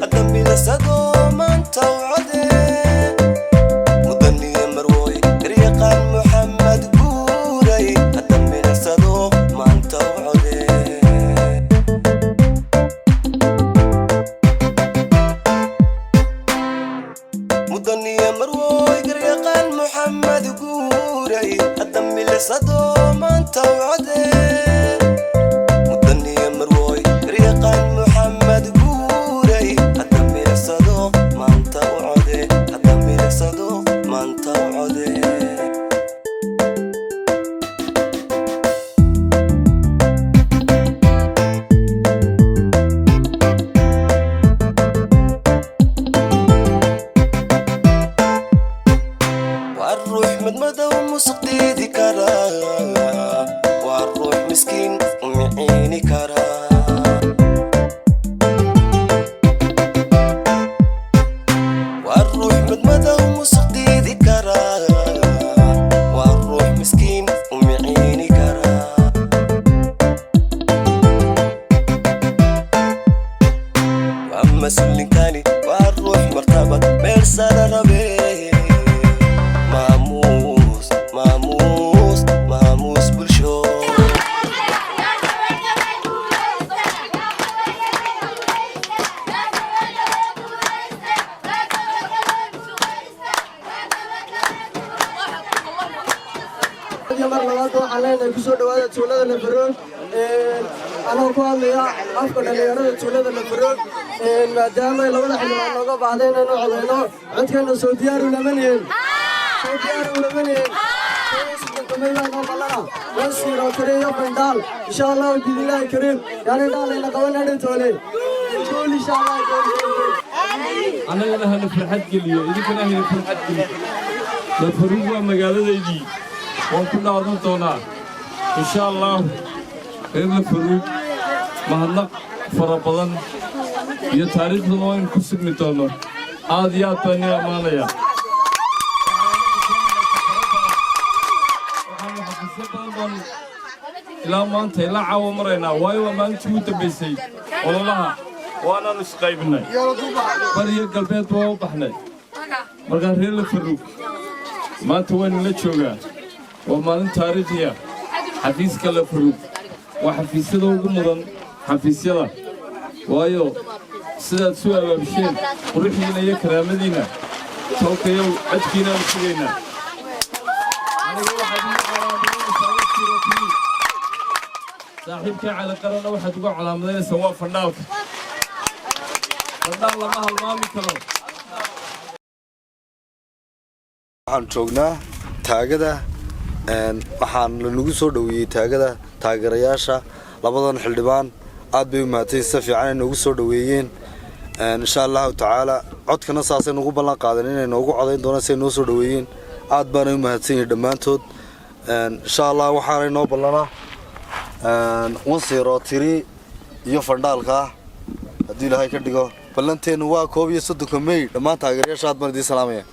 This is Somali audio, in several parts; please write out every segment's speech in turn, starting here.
الدم لسدو من توعده مدني مروي ريقان محمد قوري الدم لسدو من توعده مدني مروي ريقان محمد قوري الدم لسدو من توعده والروح مدمدة ومسقي ذكرى والروح مسكين ومعيني كرى والروح مدمدة ومسقي ذكرى والروح مسكين ومعيني كرى وأما سلنكاني والروح مرتبط مرسال ربي علينا كسر دوائر تولد الفروق أنا قال يا أفكر اللي يرد تولد الفروق دائما لو نحن نقول بعدين إنه علينا عندنا سوديار ولا منين سوديار ولا منين كمية نقولنا بس روتري فندال إن شاء الله بإذن الله الكريم يعني دالنا قوانا نتولي تولي إن شاء الله أنا لها فرحت قليل إذا كنا هنا فرحت قليل الفروق ومقالة يجي وكل عظم تونا إن شاء الله إذا الفروق مهنق فربضن يتاريخ ضمن كسب متونا عاديات بني أمانية إلى ما أنت إلى عوامرنا وايو ما أنت متبسي والله وأنا نسقيبنا بري قلبي توضحنا مرغري الفروق ما توين لتشوجا وما تاريخية حفيز كلا فروق وحفيز هذا وقمرن حفيز هذا وايو سيد سؤال بشير ورحنا إلى كرامدينا توكيو أتكينا وسجينا صاحبك على قرن واحد وقع على مدينة سواء فنالك فنال ما هالمامي كلام waxaan joognaa taagada waxaan lagu soo dhaweeyay taagada taageerayaasha labadan xildhibaan aad bay u mahadsan si fiican ay nagu soo dhaweeyeen insha Allah taala codkana saasay nagu ballan qaadan inay noogu codeyn doonaan si noo soo dhaweeyeen aad baan u mahadsan yahay dhamaantood insha Allah waxaan noo ballanaa wasiiro tiri iyo fandaalka hadii Ilaahay ka dhigo ballanteenu waa 31 May dhamaan taageerayaasha aad baan idin salaamaya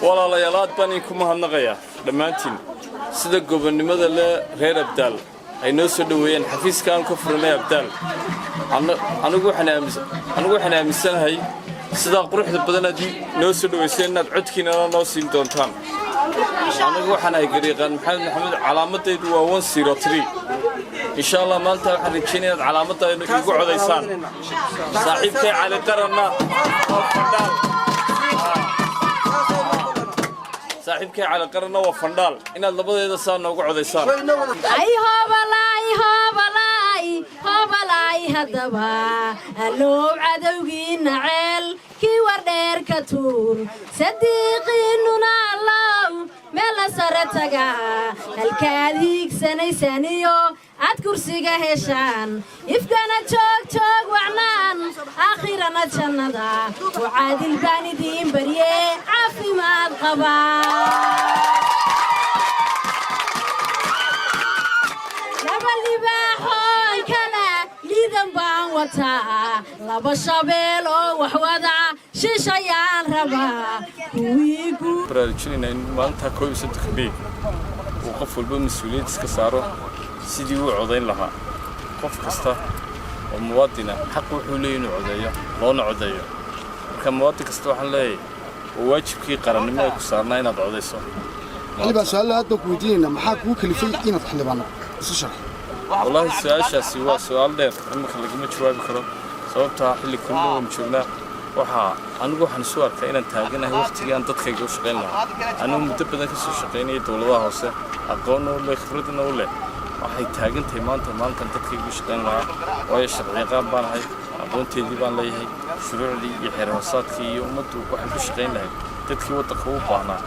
والله يا لاد بانيكم هالنقية دمانتين سيدا قبنمدا لا غير أبدال أي نوسو دوين حفيز كان كفرنا أبدال أنا حنا مسنا هاي سيدا قروح بدنا دي نوسو دويسين عدكين أنا نوسين دونتان أنا حنا قريقا محمد علامة يدوا وان سيروتري إن شاء الله مالتا حنا كيني علامة يقعد عديسان صاحبك على قرنا صاحبك على قرنا وفندال إن اللبضة صار نوقع عديسان أي هبلاي هدبا اللوب عدوين عيل كي وردير كتور صديقي ننا الله meela sare taga halkaad hiigsanaysaniyo aad kursiga heshaan ifkana joog wacnaan aakhirana jannada u caadil baan idiin barye caafimaad qabaa laba libaaxoon kala liidan baan wataa laba shabeel oo wax wada shishayaan rabaa kuwii baraarujinayna in maalinta 31 May uu qof walba mas'uuliyad iska saaro sidii uu codayn lahaa qof kasta oo muwaadina xaq wuxuu leeyahay inuu codeeyo loona codeeyo marka muwaadin kasta waxaan leeyahay waajibkii qarannimada ku saarnaa inaad codeyso xildhibaan su'aal aad ku weydiinayna maxaa kugu kalifay inaad xildhibaan isu sharax والله سؤالشاسي waa su'aal dheer imika lagama jawaabi karo sababta xilli kullu aan joognaa anigu waxaan soo arkay inaan taaganahay waqtigii aan dadkayga u shaqeyn lahaa anigu muddo badan ka soo shaqeynay dawladaha hoose aqoon u leh khibradna u leh waxay taagantahay maanta dadkayga u shaqeyn lahaa waayo sharciyaqaan baan ahay aqoonteedii baan leeyahay shuruucdii iyo xeer hoosaadkii iyo ummaddu waxay ku shaqeyn lahayd dadkii waddanka u baahnaa